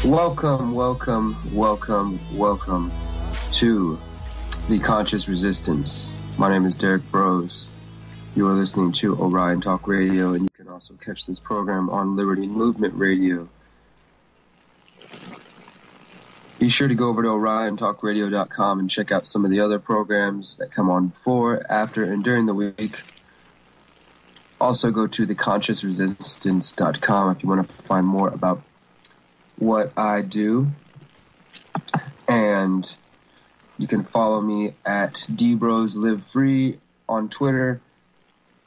Welcome to The Conscious Resistance. My name is Derek Bros. You are listening to Orion Talk Radio, and you can also catch this program on Liberty Movement Radio. Be sure to go over to oriontalkradio.com and check out some of the other programs that come on before, after, and during the week. Also go to theconsciousresistance.com if you want to find more about what I do. And you can follow me at dbrosLiveFree on Twitter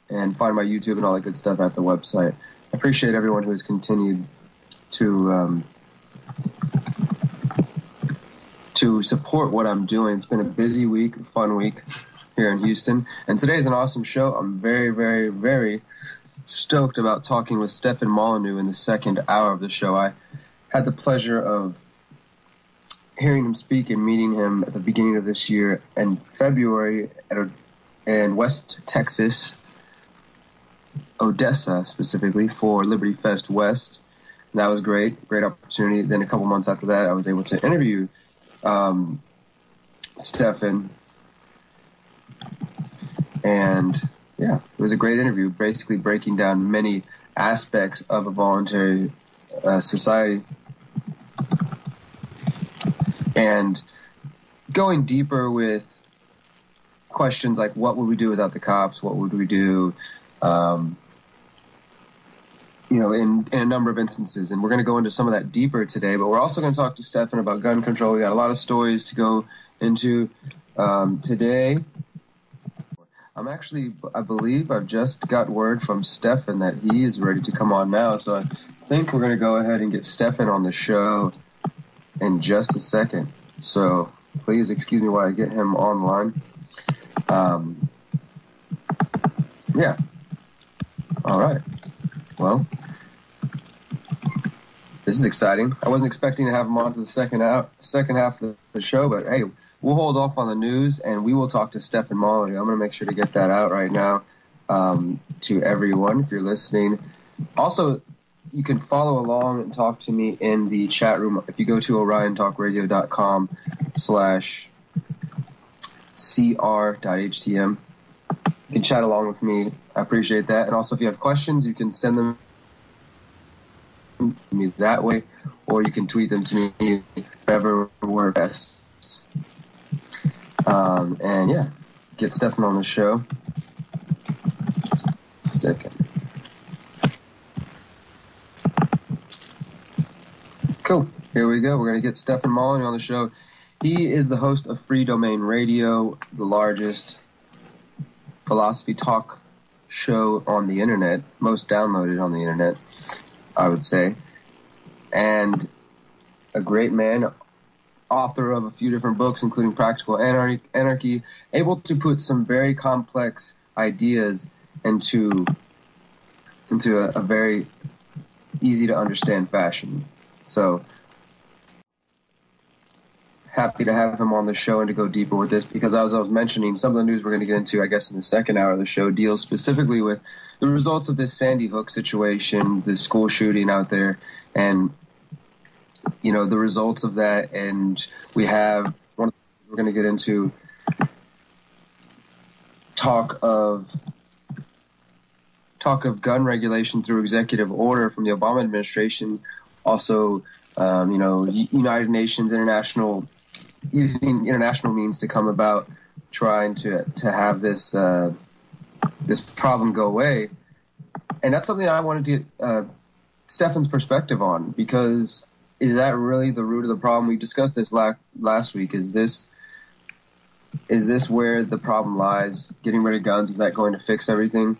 and find my YouTube and all that good stuff at the website. I appreciate everyone who has continued to support what I'm doing. It's been a busy week, a fun week here in Houston. And today's an awesome show. I'm very, very, very stoked about talking with Stefan Molyneux in the second hour of the show. I had the pleasure of hearing him speak and meeting him at the beginning of this year in February in West Texas, Odessa specifically, for Liberty Fest West. And that was great opportunity. Then a couple months after that, I was able to interview Stefan. And yeah, it was a great interview, basically breaking down many aspects of a voluntary society and going deeper with questions like what would we do without the cops, what would we do, in a number of instances. And we're going to go into some of that deeper today, but we're also going to talk to Stefan about gun control. We got a lot of stories to go into today. I believe I've just got word from Stefan that he is ready to come on now. So I think we're going to go ahead and get Stefan on the show in just a second. So please excuse me while I get him online. Yeah. All right. Well, this is exciting. I wasn't expecting to have him on to the second half of the show, but hey, we'll hold off on the news, and we will talk to Stefan Molyneux. I'm going to make sure to get that out right now to everyone if you're listening. Also, you can follow along and talk to me in the chat room. If you go to oriontalkradio.com/cr.htm, you can chat along with me. I appreciate that. And also, if you have questions, you can send them to me that way, or you can tweet them to me, whatever works best. And yeah, get Stefan on the show. Second. Cool. Here we go. We're going to get Stefan Molyneux on the show. He is the host of Freedomain Radio, the largest philosophy talk show on the internet, most downloaded on the internet, I would say. And a great man, author of a few different books, including Practical Anarchy, able to put some very complex ideas into a very easy to understand fashion. So happy to have him on the show and to go deeper with this, because as I was mentioning, some of the news we're going to get into, I guess, in the second hour of the show deals specifically with the results of this Sandy Hook situation, the school shooting out there, and the results of that. And we have we're going to get into talk of gun regulation through executive order from the Obama administration. Also, United Nations using international means to come about trying to have this problem go away. And that's something I wanted to get Stefan's perspective on, because is that really the root of the problem? We discussed this last week. Is this where the problem lies? Getting rid of guns, is that going to fix everything?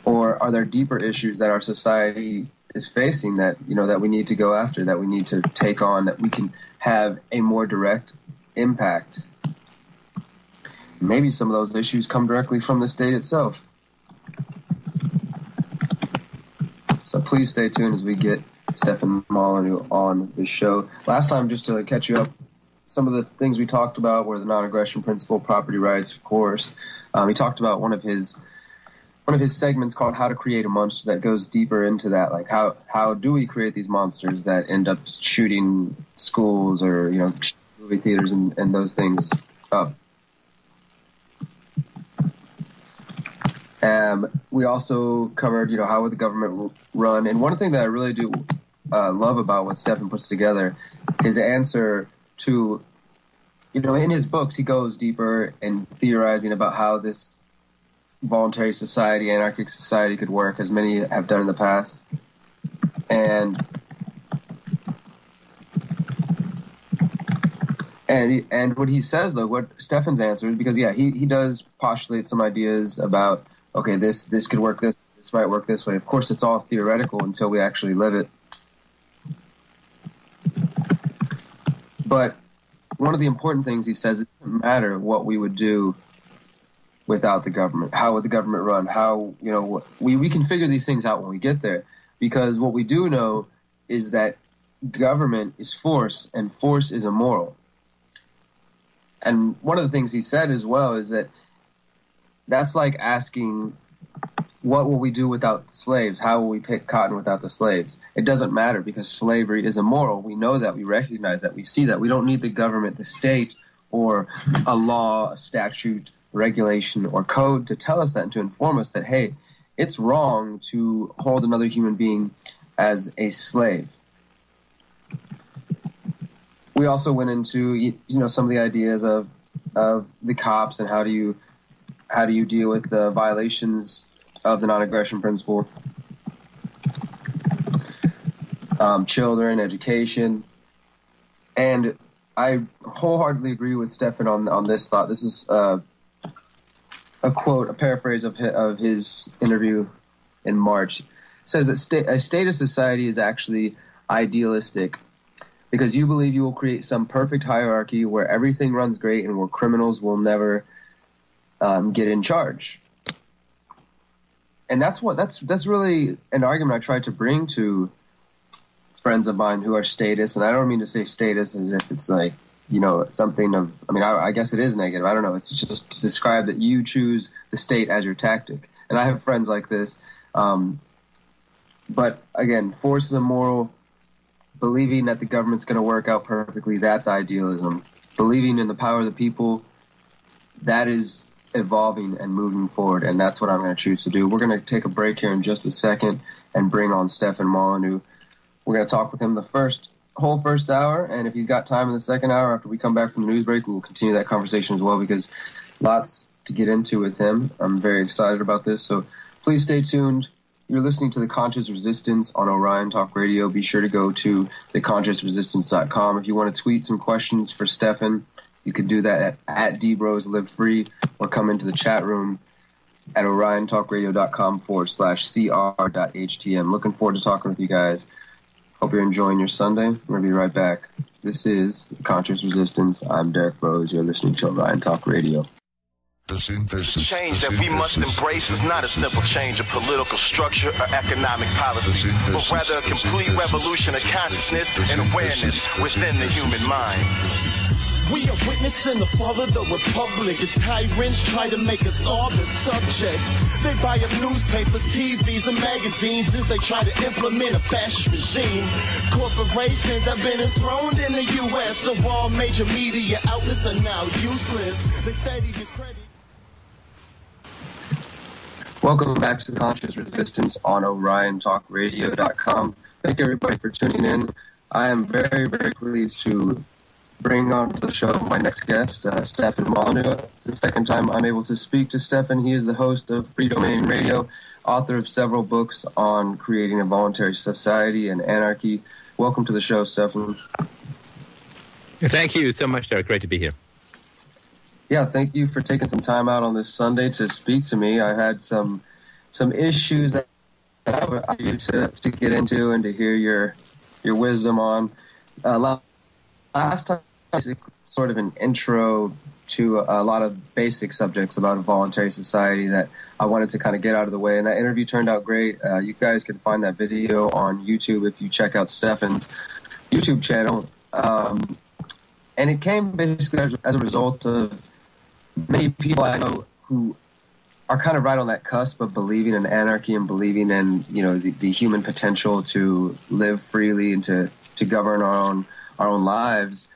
Or are there deeper issues that our society is facing that we need to go after, that we need to take on, that we can have a more direct impact? Maybe some of those issues come directly from the state itself. So please stay tuned as we get Stefan Molyneux on the show. Last time, just to catch you up, some of the things we talked about were the non-aggression principle, property rights, of course. He talked about one of his one of his segments called "How to Create a Monster" that goes deeper into that, like how do we create these monsters that end up shooting schools or movie theaters and those things up. We also covered how would the government run, and one thing that I really do love about what Stefan puts together, his answer to in his books he goes deeper in theorizing about how this voluntary society, anarchic society could work, as many have done in the past. And what he says, though, what Stefan's answer is, because he does postulate some ideas about, okay, this could work, this might work this way. Of course, it's all theoretical until we actually live it. But one of the important things he says, it doesn't matter what we would do without the government. How would the government run? How, we can figure these things out when we get there, because what we do know is that government is force, and force is immoral. And one of the things he said as well is that that's like asking, what will we do without slaves? How will we pick cotton without the slaves? It doesn't matter, because slavery is immoral. We know that. We recognize that. We see that. We don't need the government, the state, or a law, a statute, regulation, or code to tell us that and to inform us that, hey, it's wrong to hold another human being as a slave. We also went into some of the ideas of the cops and how do you deal with the violations of the non-aggression principle, children, education, and I wholeheartedly agree with Stefan on this thought. This is a quote, a paraphrase of his interview in March. It says that a statist society is actually idealistic because you believe you will create some perfect hierarchy where everything runs great and where criminals will never get in charge. And that's really an argument I tried to bring to friends of mine who are statists. And I don't mean to say statist as if it's like, something of, I guess it is negative. I don't know. It's just to describe that you choose the state as your tactic. And I have friends like this. But again, force is immoral. Believing that the government's going to work out perfectly, that's idealism. Believing in the power of the people, that is evolving and moving forward, and that's what I'm going to choose to do. We're going to take a break here in just a second and bring on Stefan Molyneux. We're going to talk with him the whole first hour, and if he's got time in the second hour after we come back from the news break, we will continue that conversation as well, because lots to get into with him. I'm very excited about this, so please stay tuned. You're listening to The Conscious Resistance on Orion Talk Radio. Be sure to go to theconsciousresistance.com. If you want to tweet some questions for Stefan, you can do that at DBrosLiveFree, or come into the chat room at oriontalkradio.com/cr.htm. Looking forward to talking with you guys. Hope you're enjoying your Sunday. We're going to be right back. This is Conscious Resistance. I'm Derek Rose. You're listening to Orion Talk Radio. The change that we must embrace is not a simple change of political structure or economic policy, but rather a complete revolution of consciousness and awareness within the human mind. We are witnessing the fall of the republic as tyrants try to make us all the subjects. They buy up newspapers, TVs, and magazines as they try to implement a fascist regime. Corporations have been enthroned in the U.S., so all major media outlets are now useless. They steady discredit. Welcome back to The Conscious Resistance on OrionTalkRadio.com. Thank everybody for tuning in. I am very, very pleased to bring on to the show my next guest, Stefan Molyneux. It's the second time I'm able to speak to Stefan. He is the host of Freedomain Radio, author of several books on creating a voluntary society and anarchy. Welcome to the show, Stefan. Thank you so much, Derek. Great to be here. Yeah, thank you for taking some time out on this Sunday to speak to me. I had some issues that I would like to get into and to hear your wisdom on. Last time, sort of an intro to a lot of basic subjects about a voluntary society that I wanted to kind of get out of the way, and that interview turned out great. You guys can find that video on YouTube if you check out Stefan's YouTube channel. And it came basically as a result of many people I know who are kind of right on that cusp of believing in anarchy and believing in, the human potential to live freely and to govern our own lives,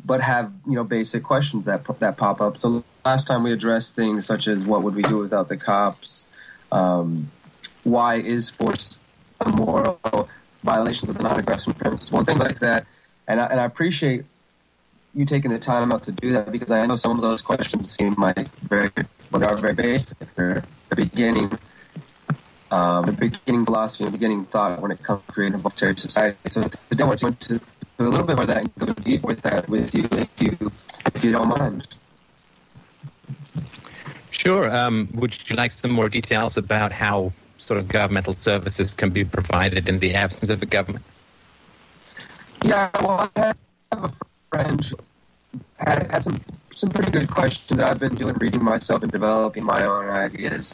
but have, basic questions that pop up. So last time we addressed things such as what would we do without the cops? Why is force immoral? Violations of the non-aggression principle and things like that. And I appreciate you taking the time out to do that, because I know some of those questions seem like they are very basic. They're the beginning philosophy and beginning thought when it comes to creating a voluntary society. So today I want to do a little bit more of that and go deep with that with you, if you don't mind. Sure. Would you like some more details about how sort of governmental services can be provided in the absence of a government? Yeah, well, I have a friend who had some pretty good questions that I've been reading myself and developing my own ideas.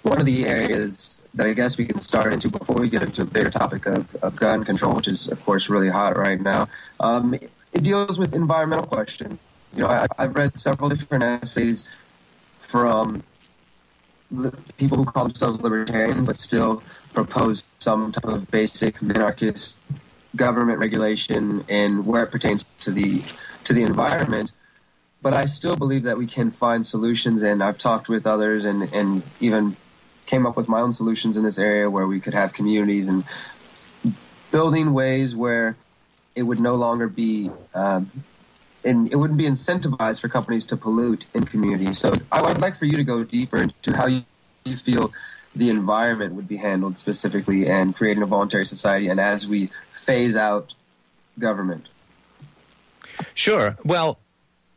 One of the areas that I guess we can start into before we get into the bigger topic of gun control, which is, of course, really hot right now, it deals with environmental questions. I've read several different essays from people who call themselves libertarians but still propose some type of basic minarchist government regulation and where it pertains to the environment. But I still believe that we can find solutions, and I've talked with others and even came up with my own solutions in this area where we could have communities and building ways where it would no longer be and it wouldn't be incentivized for companies to pollute in communities. So I would like for you to go deeper into how you feel the environment would be handled specifically and creating a voluntary society, and as we phase out government. Sure. Well,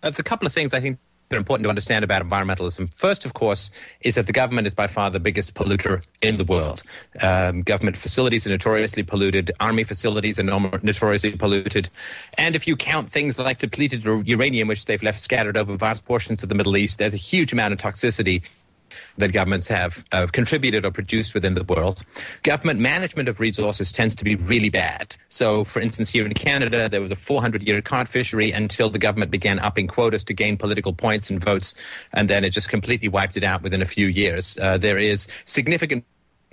there's a couple of things I think that are important to understand about environmentalism. First, of course, is that the government is by far the biggest polluter in the world. Government facilities are notoriously polluted. Army facilities are notoriously polluted. And if you count things like depleted uranium, which they've left scattered over vast portions of the Middle East, there's a huge amount of toxicity that governments have contributed or produced within the world. Government management of resources tends to be really bad. So, for instance, here in Canada, there was a 400-year cod fishery until the government began upping quotas to gain political points and votes, and then it just completely wiped it out within a few years. There is significant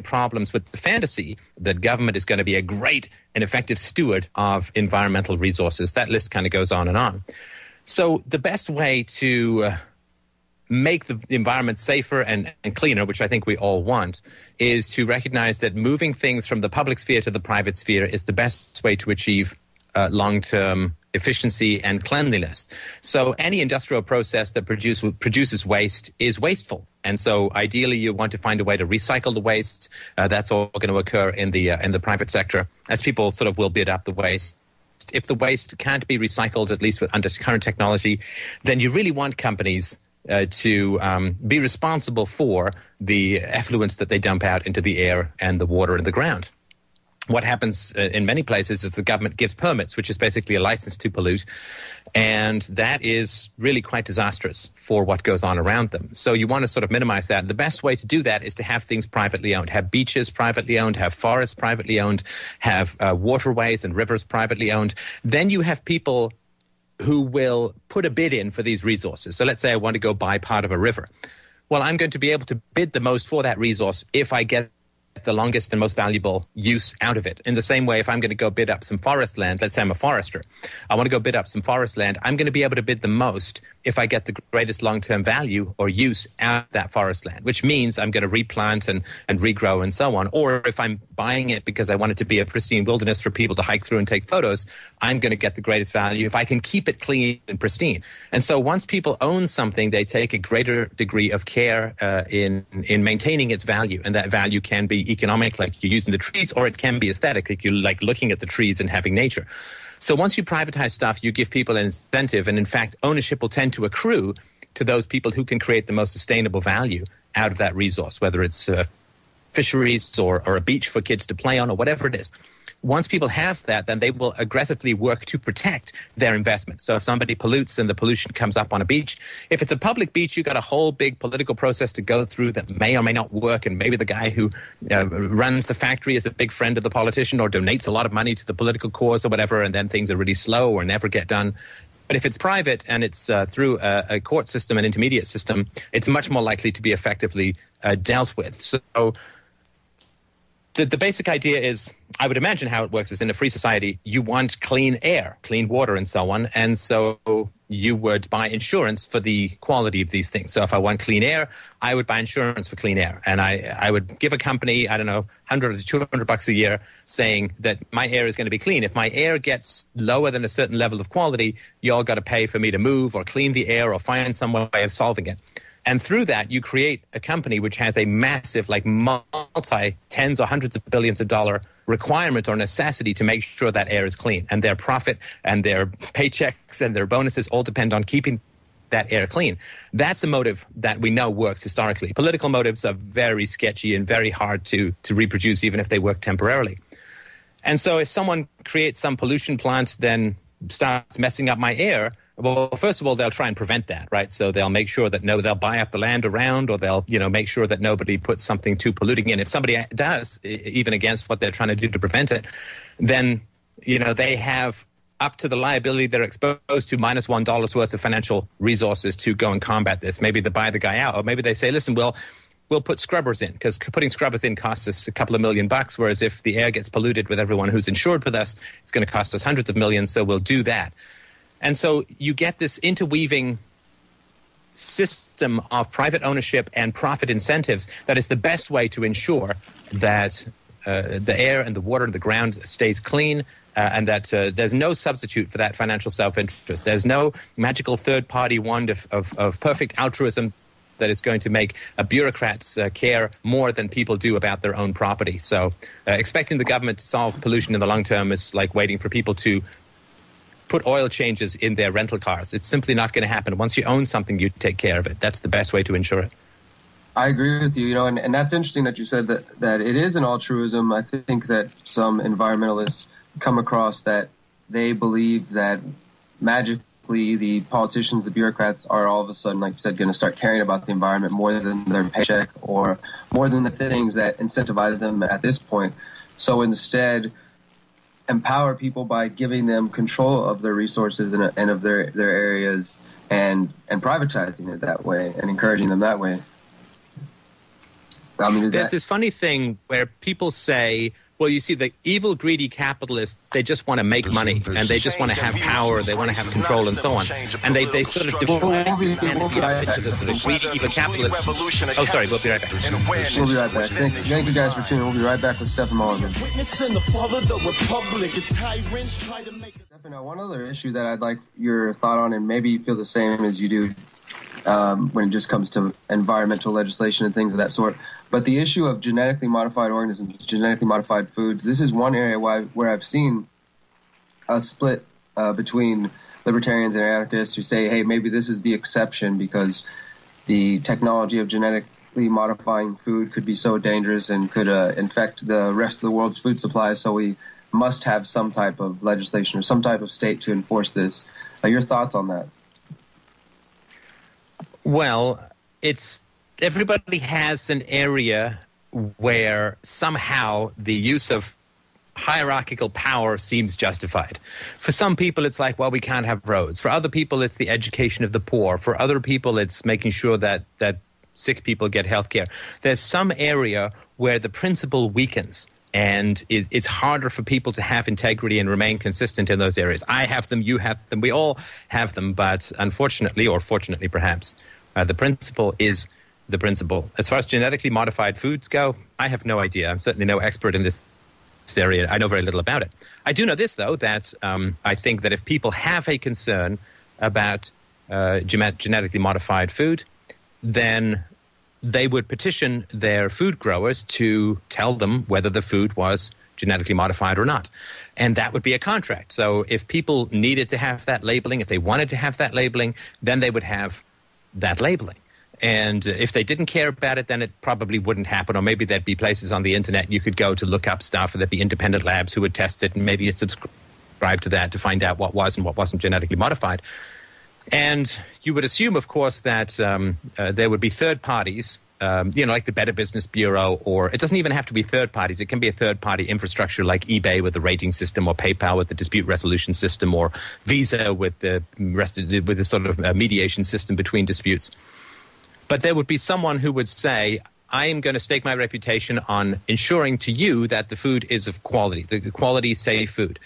problems with the fantasy that government is going to be a great and effective steward of environmental resources. That list kind of goes on and on. So the best way to make the environment safer and cleaner, which I think we all want, is to recognize that moving things from the public sphere to the private sphere is the best way to achieve long-term efficiency and cleanliness. So any industrial process that produces waste is wasteful. And so ideally you want to find a way to recycle the waste. That's all going to occur in the private sector as people sort of will bid up the waste. If the waste can't be recycled, at least under current technology, then you really want companies to be responsible for the effluents that they dump out into the air and the water and the ground. What happens in many places is the government gives permits, which is basically a license to pollute, and that is really quite disastrous for what goes on around them. So you want to sort of minimize that. The best way to do that is to have things privately owned, have beaches privately owned, have forests privately owned, have waterways and rivers privately owned. Then you have people who will put a bid in for these resources. So let's say I want to go buy part of a river. Well, I'm going to be able to bid the most for that resource if I get the longest and most valuable use out of it. In the same way, if I'm going to go bid up some forest land, let's say I'm a forester, I want to go bid up some forest land, I'm going to be able to bid the most if I get the greatest long-term value or use out of that forest land, which means I'm going to replant and regrow and so on. Or if I'm buying it because I want it to be a pristine wilderness for people to hike through and take photos, I'm going to get the greatest value if I can keep it clean and pristine. And so once people own something, they take a greater degree of care in maintaining its value. And that value can be economic, like you're using the trees, or it can be aesthetic, like you like looking at the trees and having nature. So once you privatize stuff, you give people an incentive, and in fact, ownership will tend to accrue to those people who can create the most sustainable value out of that resource, whether it's fisheries or a beach for kids to play on or whatever it is. Once people have that, then they will aggressively work to protect their investment. So if somebody pollutes and the pollution comes up on a beach, if it's a public beach, you've got a whole big political process to go through that may or may not work. And maybe the guy who runs the factory is a big friend of the politician or donates a lot of money to the political cause or whatever. And then things are really slow or never get done. But if it's private and it's through a court system, an intermediate system, it's much more likely to be effectively dealt with. So the basic idea is, I would imagine how it works is in a free society, you want clean air, clean water, and so on. And so you would buy insurance for the quality of these things. So if I want clean air, I would buy insurance for clean air. And I would give a company, I don't know, $100 to $200 a year saying that my air is going to be clean. If my air gets lower than a certain level of quality, you all got to pay for me to move or clean the air or find some way of solving it. And through that, you create a company which has a massive, like multi-tens or hundreds of billions of dollar requirement or necessity to make sure that air is clean. And their profit and their paychecks and their bonuses all depend on keeping that air clean. That's a motive that we know works historically. Political motives are very sketchy and very hard to reproduce, even if they work temporarily. And so if someone creates some pollution plant, then starts messing up my air, well, first of all, they'll try and prevent that, right? So they'll make sure that they'll buy up the land around, or they'll, make sure that nobody puts something too polluting in. If somebody does, even against what they're trying to do to prevent it, then, they have up to the liability they're exposed to minus $1 worth of financial resources to go and combat this. Maybe they buy the guy out, or maybe they say, listen, we'll put scrubbers in, because putting scrubbers in costs us a couple of $1 million, whereas if the air gets polluted with everyone who's insured with us, it's going to cost us hundreds of millions, so we'll do that. And so you get this interweaving system of private ownership and profit incentives that is the best way to ensure that the air and the water and the ground stays clean, and that there's no substitute for that financial self-interest. There's no magical third-party wand of perfect altruism that is going to make bureaucrats care more than people do about their own property. So expecting the government to solve pollution in the long term is like waiting for people to put oil changes in their rental cars. It's simply not going to happen. Once you own something, you take care of it. That's the best way to ensure it. I agree with you, and that's interesting that you said that it is an altruism. I think that some environmentalists come across that they believe that magically the politicians, the bureaucrats are all of a sudden, like you said, going to start caring about the environment more than their paycheck or more than the things that incentivize them at this point. So instead, empower people by giving them control of their resources and of their areas and privatizing it that way and encouraging them that way. There's this funny thing where people say, well, you see, the evil, greedy capitalists, they just want to make money, and they just want to have power, they want to have control, and so on. And they sort of divide into the sort of greedy, evil capitalists. Oh, sorry, we'll be right back. We'll be right back. Thank you guys for tuning in. We'll be right back with Stefan Molyneux. Stefan, one other issue that I'd like your thought on, and maybe you feel the same as you do when it just comes to environmental legislation and things of that sort. But the issue of genetically modified organisms, genetically modified foods, this is one area where I've seen a split between libertarians and anarchists who say, hey, maybe this is the exception because the technology of genetically modifying food could be so dangerous and could infect the rest of the world's food supply, so we must have some type of legislation or some type of state to enforce this. Your thoughts on that? Well, everybody has an area where somehow the use of hierarchical power seems justified. For some people, it's like, well, we can't have roads. For other people, it's the education of the poor. For other people, it's making sure that sick people get health care. There's some area where the principle weakens, and it's harder for people to have integrity and remain consistent in those areas. I have them, you have them, we all have them, but unfortunately, or fortunately perhaps, the principle is the principle. As far as genetically modified foods go, I have no idea. I'm certainly no expert in this area. I know very little about it. I do know this, though, that I think that if people have a concern about genetically modified food, then they would petition their food growers to tell them whether the food was genetically modified or not. And that would be a contract. So if people needed to have that labeling, if they wanted to have that labeling, then they would have that labeling. And if they didn't care about it, then it probably wouldn't happen. Or maybe there'd be places on the internet you could go to look up stuff, or there'd be independent labs who would test it, and maybe you'd subscribe to that to find out what was and what wasn't genetically modified. And you would assume, of course, that there would be third parties like the Better Business Bureau, or it doesn't even have to be third parties. It can be a third-party infrastructure like eBay with the rating system, or PayPal with the dispute resolution system, or Visa with the sort of mediation system between disputes. But there would be someone who would say, I am going to stake my reputation on ensuring to you that the food is of quality, the quality, safe food.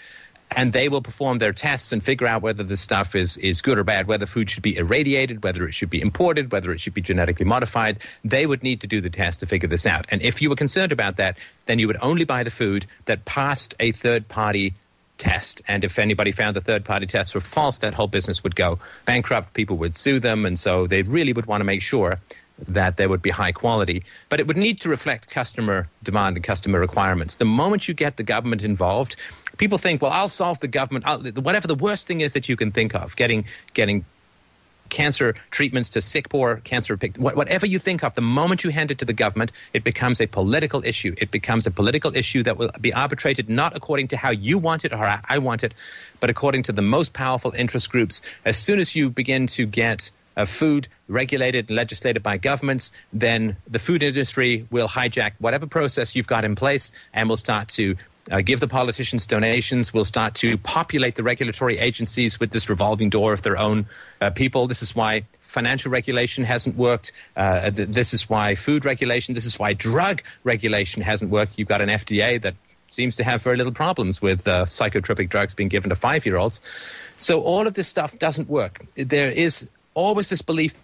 And they will perform their tests and figure out whether the stuff is good or bad, whether food should be irradiated, whether it should be imported, whether it should be genetically modified. They would need to do the test to figure this out. And if you were concerned about that, then you would only buy the food that passed a third-party test. And if anybody found the third-party tests were false, that whole business would go bankrupt. People would sue them. And so they really would want to make sure that there would be high quality. But it would need to reflect customer demand and customer requirements. The moment you get the government involved, people think, well, I'll solve the government, whatever the worst thing is that you can think of, getting cancer treatments to sick, poor, cancer, whatever you think of, the moment you hand it to the government, it becomes a political issue. It becomes a political issue that will be arbitrated not according to how you want it or how I want it, but according to the most powerful interest groups. As soon as you begin to get food regulated and legislated by governments, then the food industry will hijack whatever process you've got in place and will start to give the politicians donations, will start to populate the regulatory agencies with this revolving door of their own people. This is why financial regulation hasn't worked. This is why food regulation, this is why drug regulation hasn't worked. You've got an FDA that seems to have very little problems with psychotropic drugs being given to 5-year-olds. So all of this stuff doesn't work. There is always this belief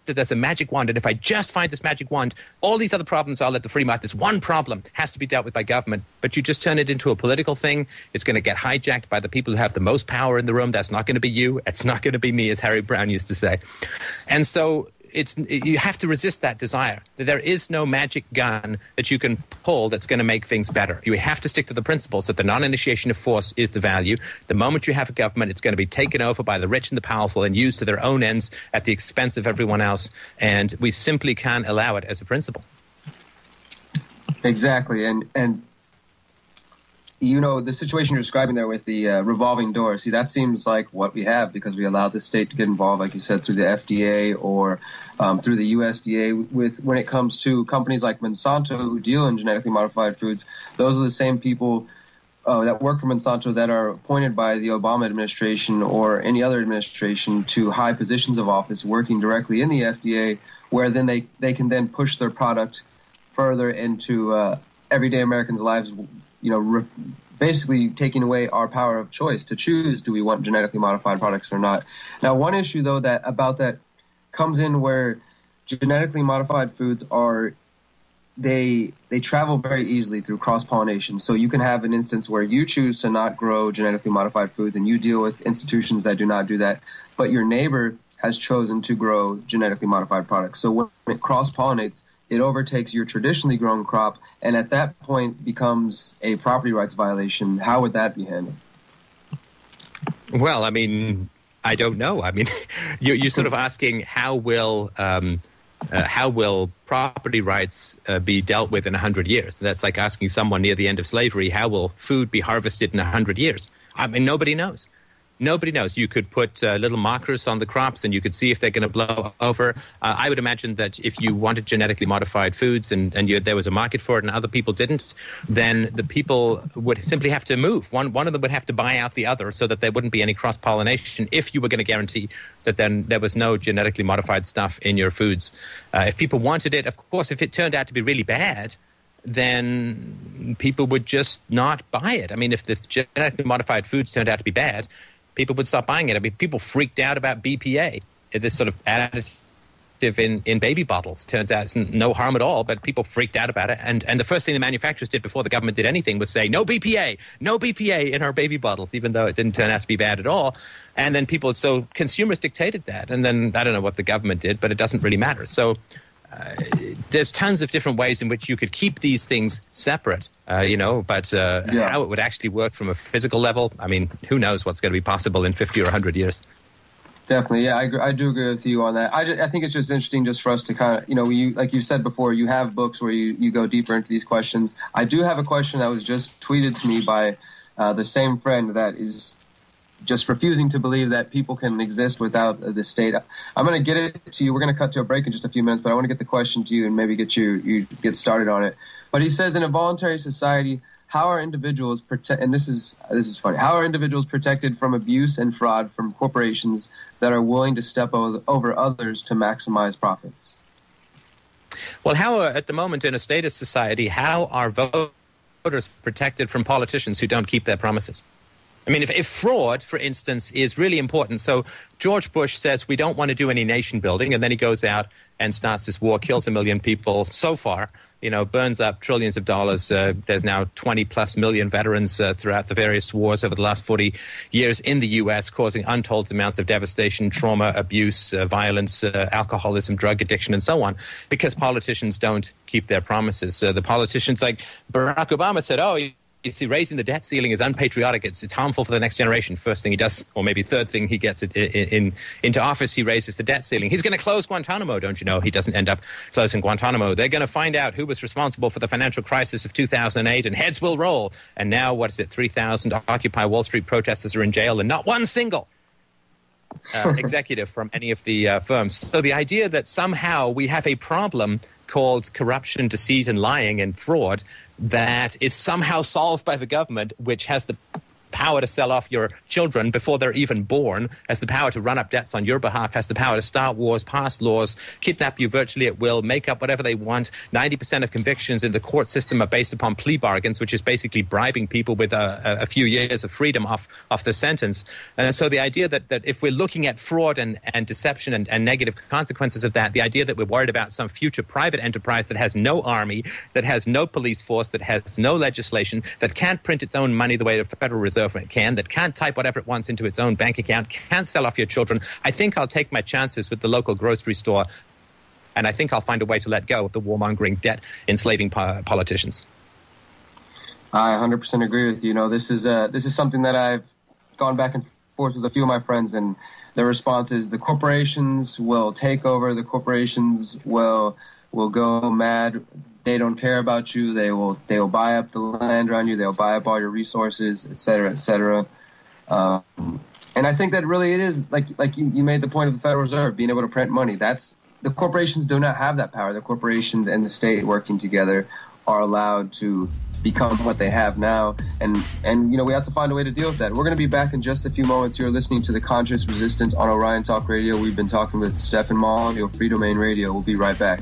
that there's a magic wand, and if I just find this magic wand, all these other problems I'll let the free market. This one problem has to be dealt with by government, but you just turn it into a political thing. It's going to get hijacked by the people who have the most power in the room. That's not going to be you. It's not going to be me, as Harry Brown used to say. And so you have to resist that desire. There is no magic gun that you can pull that's going to make things better. You have to stick to the principles that the non-initiation of force is the value. The moment you have a government, it's going to be taken over by the rich and the powerful and used to their own ends at the expense of everyone else. And we simply can't allow it as a principle. Exactly. And you know, the situation you're describing there with the revolving door, see, that seems like what we have because we allowed the state to get involved, like you said, through the FDA or through the USDA. When it comes to companies like Monsanto who deal in genetically modified foods, those are the same people that work for Monsanto that are appointed by the Obama administration or any other administration to high positions of office working directly in the FDA, where then they can then push their product further into everyday Americans' lives, you know, basically taking away our power of choice to choose, do we want genetically modified products or not? Now, one issue, though, that comes in where genetically modified foods they travel very easily through cross-pollination. So you can have an instance where you choose to not grow genetically modified foods and you deal with institutions that do not do that, but your neighbor has chosen to grow genetically modified products. So when it cross-pollinates, it overtakes your traditionally grown crop, and at that point becomes a property rights violation. How would that be handled? Well, I mean, I don't know. I mean, you're sort of asking how will property rights be dealt with in 100 years? That's like asking someone near the end of slavery, how will food be harvested in 100 years? I mean, nobody knows. Nobody knows. You could put little markers on the crops and you could see if they're going to blow over. I would imagine that if you wanted genetically modified foods and there was a market for it and other people didn't, then the people would simply have to move. One of them would have to buy out the other so that there wouldn't be any cross-pollination if you were going to guarantee that then there was no genetically modified stuff in your foods. If people wanted it, of course, if it turned out to be really bad, then people would just not buy it. I mean, if the genetically modified foods turned out to be bad, people would stop buying it. I mean, people freaked out about BPA. Is this sort of additive in baby bottles? Turns out it's no harm at all, but people freaked out about it. And the first thing the manufacturers did before the government did anything was say, no BPA in our baby bottles, even though it didn't turn out to be bad at all. And then so consumers dictated that. And then I don't know what the government did, but it doesn't really matter. So there's tons of different ways in which you could keep these things separate, how it would actually work from a physical level, I mean, who knows what's going to be possible in 50 or 100 years. Definitely, yeah, I do agree with you on that. I think it's just interesting just for us to kind of, like you said before, you have books where you go deeper into these questions. I do have a question that was just tweeted to me by the same friend that is just refusing to believe that people can exist without the state. I'm going to get it to you. We're going to cut to a break in just a few minutes, but I want to get the question to you and maybe get you get started on it. But he says, in a voluntary society, how are individuals and this is funny. How are individuals protected from abuse and fraud from corporations that are willing to step over others to maximize profits? Well, at the moment in a statist society, how are voters protected from politicians who don't keep their promises? I mean, if fraud, for instance, is really important. So George Bush says we don't want to do any nation building, and then he goes out and starts this war, kills 1 million people so far, burns up trillions of dollars. There's now 20-plus million veterans throughout the various wars over the last 40 years in the U.S., causing untold amounts of devastation, trauma, abuse, violence, alcoholism, drug addiction, and so on, because politicians don't keep their promises. The politicians like Barack Obama said, you see, raising the debt ceiling is unpatriotic. It's harmful for the next generation. First thing he does, or maybe third thing he gets into office, he raises the debt ceiling. He's going to close Guantanamo, don't you know? He doesn't end up closing Guantanamo. They're going to find out who was responsible for the financial crisis of 2008, and heads will roll. And now, 3,000 Occupy Wall Street protesters are in jail, and not one single executive from any of the firms. So the idea that somehow we have a problem called corruption, deceit, and lying and fraud that is somehow solved by the government, which has the power to sell off your children before they're even born, has the power to run up debts on your behalf, has the power to start wars, pass laws, kidnap you virtually at will, make up whatever they want. 90% of convictions in the court system are based upon plea bargains, which is basically bribing people with a few years of freedom off the sentence. And so the idea that if we're looking at fraud and deception and negative consequences of that, the idea that we're worried about some future private enterprise that has no army, that has no police force, that has no legislation, that can't print its own money the way the Federal Reserve can, that can't type whatever it wants into its own bank account, can't sell off your children, I think I'll take my chances with the local grocery store, and I think I'll find a way to let go of the warmongering, debt-enslaving politicians. I 100% agree with you. This is something that I've gone back and forth with a few of my friends, and their response is the corporations will take over, the corporations will go mad. They don't care about you. They will buy up the land around you. They'll buy up all your resources, et cetera, et cetera. And I think that really it is like you made the point of the Federal Reserve being able to print money. The corporations do not have that power. The corporations and the state working together are allowed to become what they have now. And we have to find a way to deal with that. We're going to be back in just a few moments. You're listening to The Conscious Resistance on Orion Talk Radio. We've been talking with Stefan Molyneux of Freedomain Radio. We'll be right back.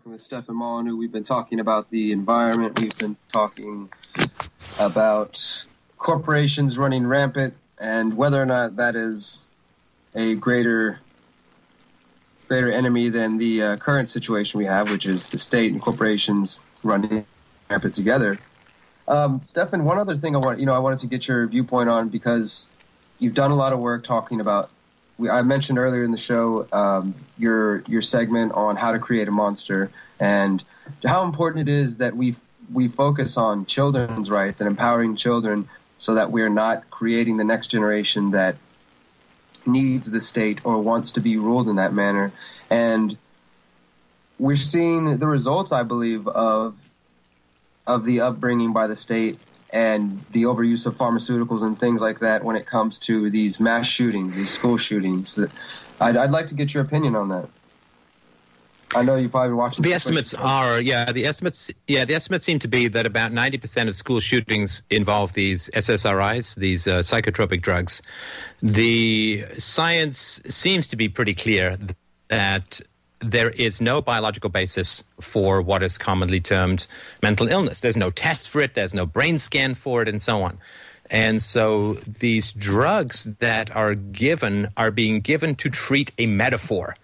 With Stefan Molyneux, we've been talking about the environment. We've been talking about corporations running rampant and whether or not that is a greater enemy than the current situation we have, which is the state and corporations running rampant together. Stefan, one other thing I wanted to get your viewpoint on, because you've done a lot of work talking about. I mentioned earlier in the show your segment on how to create a monster and how important it is that we focus on children's rights and empowering children so that we're not creating the next generation that needs the state or wants to be ruled in that manner. And we're seeing the results, I believe, of the upbringing by the state and the overuse of pharmaceuticals and things like that when it comes to these mass shootings, these school shootings. I'd like to get your opinion on that. I know you probably watched the estimates the estimates seem to be that about 90% of school shootings involve these SSRIs, these psychotropic drugs. The science seems to be pretty clear that there is no biological basis for what is commonly termed mental illness. There's no test for it, there's no brain scan for it, and so on. And so these drugs that are being given to treat a metaphor.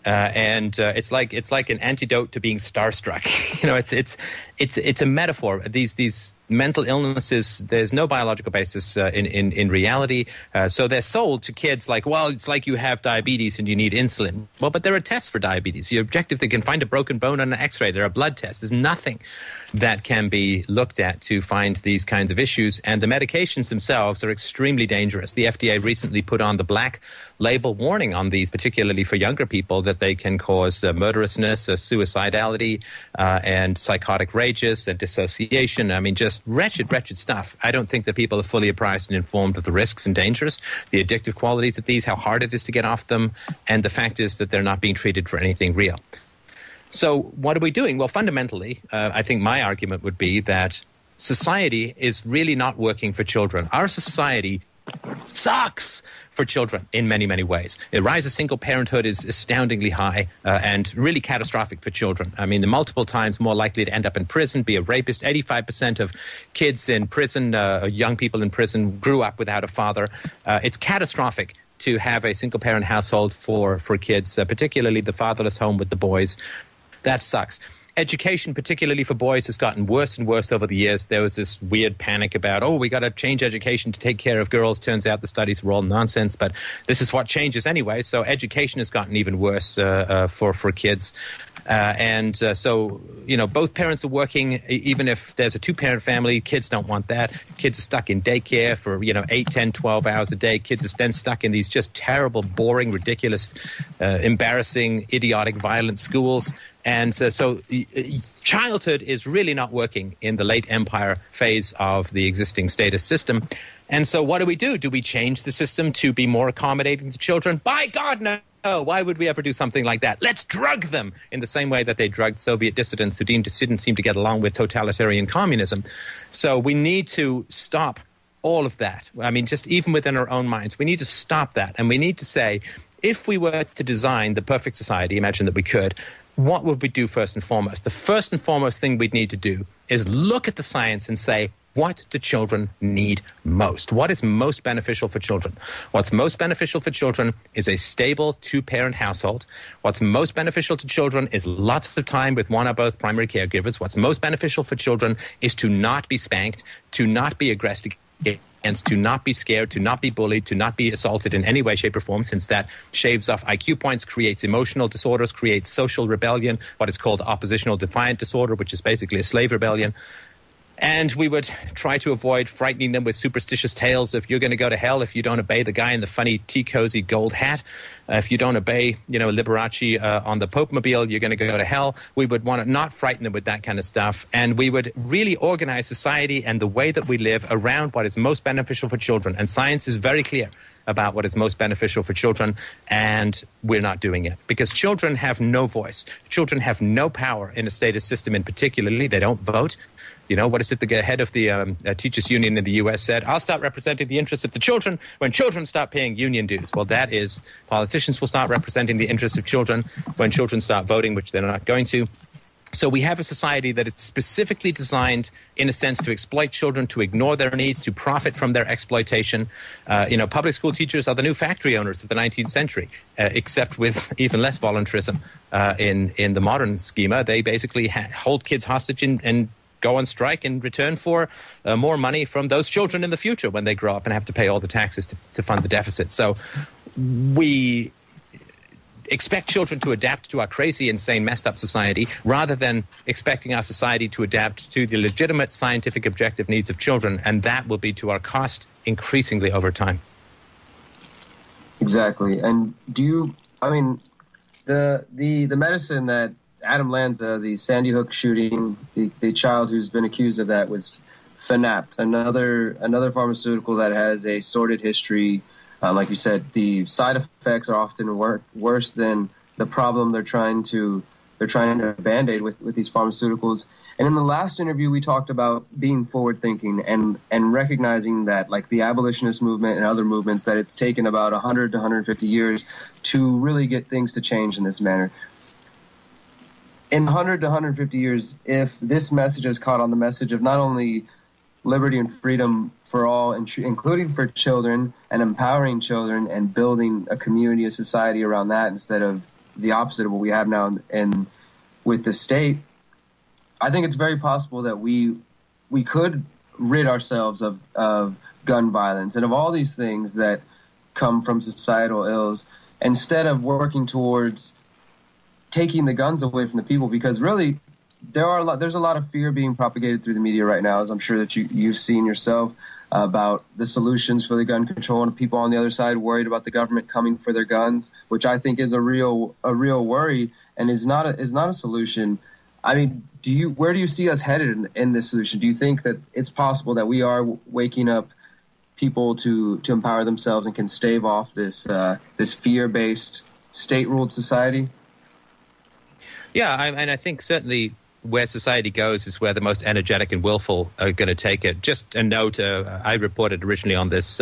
It's like an antidote to being starstruck. It's a metaphor. These mental illnesses, there's no biological basis in reality. So they're sold to kids like, well, it's like you have diabetes and you need insulin. Well, but there are tests for diabetes. The objective, they can find a broken bone on an x-ray. There are blood tests. There's nothing that can be looked at to find these kinds of issues. And the medications themselves are extremely dangerous. The FDA recently put on the black label warning on these, particularly for younger people, that they can cause murderousness, suicidality, and psychotic rages and dissociation. I mean, just wretched, wretched stuff. I don't think that people are fully apprised and informed of the risks and dangers, the addictive qualities of these, how hard it is to get off them, and the fact is that they're not being treated for anything real. So what are we doing? Well, fundamentally, I think my argument would be that society is really not working for children. Our society sucks for children in many, many ways. The rise of single parenthood is astoundingly high and really catastrophic for children. I mean, multiple times more likely to end up in prison, be a rapist. 85% of kids in prison, young people in prison, grew up without a father. It's catastrophic to have a single-parent household for kids, particularly the fatherless home with the boys. That sucks. Education, particularly for boys, has gotten worse and worse over the years. There was this weird panic about, we got to change education to take care of girls. Turns out the studies were all nonsense, but this is what changes anyway. So education has gotten even worse for kids. So, both parents are working. Even if there's a two-parent family, kids don't want that. Kids are stuck in daycare for, 8, 10, 12 hours a day. Kids are then stuck in these just terrible, boring, ridiculous, embarrassing, idiotic, violent schools. And so childhood is really not working in the late empire phase of the existing status system. And so what do? Do we change the system to be more accommodating to children? By God, no. Why would we ever do something like that? Let's drug them in the same way that they drugged Soviet dissidents who didn't seem to get along with totalitarian communism. So we need to stop all of that. I mean, just even within our own minds, we need to stop that. And we need to say, if we were to design the perfect society, imagine that we could, what would we do first and foremost? The first and foremost thing we'd need to do is look at the science and say, what do children need most? What is most beneficial for children? What's most beneficial for children is a stable two-parent household. What's most beneficial to children is lots of time with one or both primary caregivers. What's most beneficial for children is to not be spanked, to not be aggressed against, to not be scared, to not be bullied, to not be assaulted in any way, shape, or form, since that shaves off IQ points, creates emotional disorders, creates social rebellion, what is called oppositional defiant disorder, which is basically a slave rebellion. And we would try to avoid frightening them with superstitious tales of you're going to go to hell if you don't obey the guy in the funny tea-cozy gold hat. If you don't obey, Liberace on the Pope-mobile, you're going to go to hell. We would want to not frighten them with that kind of stuff. And we would really organize society and the way that we live around what is most beneficial for children. And science is very clear about what is most beneficial for children, and we're not doing it. Because children have no voice. Children have no power in a status system in particularly. They don't vote. What is it the head of the teachers union in the U.S. said? I'll start representing the interests of the children when children stop paying union dues. Well, that is, politicians will start representing the interests of children when children start voting, which they're not going to. So we have a society that is specifically designed, in a sense, to exploit children, to ignore their needs, to profit from their exploitation. Public school teachers are the new factory owners of the 19th century, except with even less voluntarism in the modern schema. They basically hold kids hostage and go on strike in return for more money from those children in the future when they grow up and have to pay all the taxes to fund the deficit. So we expect children to adapt to our crazy, insane, messed up society rather than expecting our society to adapt to the legitimate scientific objective needs of children, and that will be to our cost increasingly over time. Exactly. And the medicine that Adam Lanza, the Sandy Hook shooting, the child who's been accused of that, was Fanapt, another pharmaceutical that has a sordid history. Like you said, the side effects are often worse than the problem they're trying to band-aid with these pharmaceuticals. And in the last interview, we talked about being forward-thinking and recognizing that, like the abolitionist movement and other movements, that it's taken about 100 to 150 years to really get things to change in this manner. In 100 to 150 years, if this message is caught on the message of not only liberty and freedom for all, including for children, and empowering children and building a community, a society around that instead of the opposite of what we have now and with the state, I think it's very possible that we could rid ourselves of gun violence and of all these things that come from societal ills, instead of working towards taking the guns away from the people. Because really, there's a lot of fear being propagated through the media right now, as I'm sure that you've seen yourself, about the solutions for the gun control, and people on the other side worried about the government coming for their guns, which I think is a real worry and is not a solution. I mean, where do you see us headed in this solution? Do you think that it's possible that we are waking up people to empower themselves and can stave off this fear-based, state-ruled society? Yeah, and I think certainly where society goes is where the most energetic and willful are going to take it. Just a note, I reported originally on this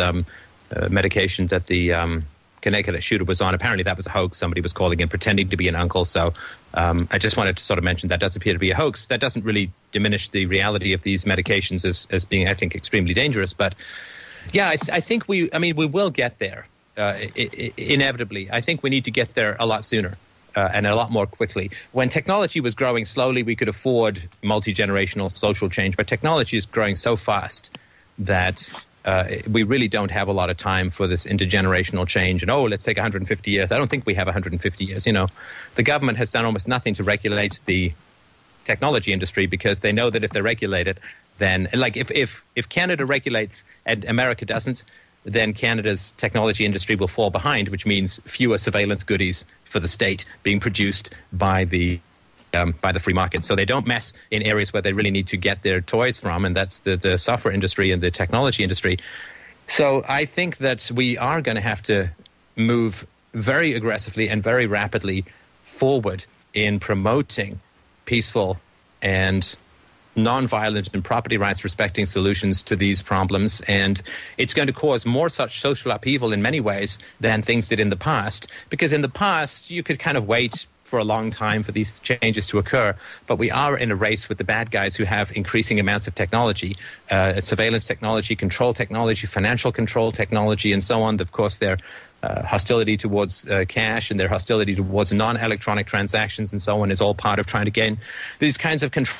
medication that the Connecticut shooter was on. Apparently that was a hoax. Somebody was calling in pretending to be an uncle. So I just wanted to sort of mention that does appear to be a hoax. That doesn't really diminish the reality of these medications as being, I think, extremely dangerous. But yeah, I think we will get there inevitably. I think we need to get there a lot sooner. And a lot more quickly. When technology was growing slowly, we could afford multi-generational social change, but technology is growing so fast that we really don't have a lot of time for this intergenerational change. And, let's take 150 years. I don't think we have 150 years. The government has done almost nothing to regulate the technology industry because they know that if they regulate it, then, like, if Canada regulates and America doesn't, then Canada's technology industry will fall behind, which means fewer surveillance goodies for the state being produced by the free market. So they don't mess in areas where they really need to get their toys from, and that's the software industry and the technology industry. So I think that we are going to have to move very aggressively and very rapidly forward in promoting peaceful and non-violent and property rights respecting solutions to these problems. And it's going to cause more such social upheaval in many ways than things did in the past, because in the past you could kind of wait for a long time for these changes to occur. But we are in a race with the bad guys who have increasing amounts of technology, surveillance technology, control technology, financial control technology, and so on. Of course, their hostility towards cash and their hostility towards non-electronic transactions and so on is all part of trying to gain these kinds of control.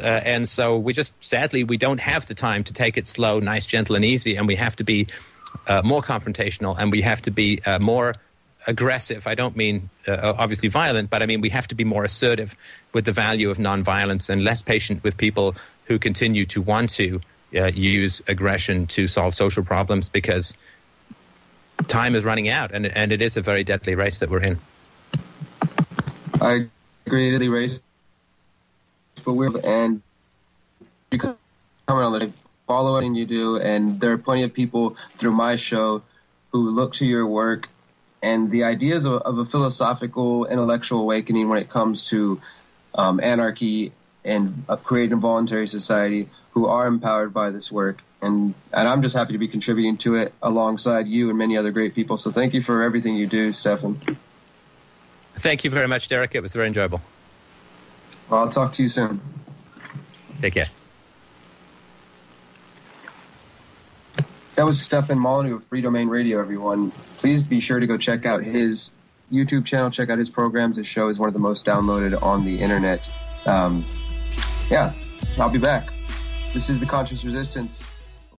And so sadly, we don't have the time to take it slow, nice, gentle, and easy. And we have to be more confrontational, and we have to be more aggressive. I don't mean obviously violent, but I mean we have to be more assertive with the value of nonviolence and less patient with people who continue to want to use aggression to solve social problems, because time is running out, and it is a very deadly race that we're in. I agree, deadly race. But and you come on the follow everything you do, and there are plenty of people through my show who look to your work and the ideas of a philosophical, intellectual awakening when it comes to anarchy and creating a voluntary society, who are empowered by this work. And I'm just happy to be contributing to it alongside you and many other great people. So thank you for everything you do, Stefan. Thank you very much, Derek. It was very enjoyable. Well, I'll talk to you soon. Take care. That was Stefan Molyneux of Freedomain Radio, everyone. Please be sure to go check out his YouTube channel, check out his programs. His show is one of the most downloaded on the internet. I'll be back. This is The Conscious Resistance.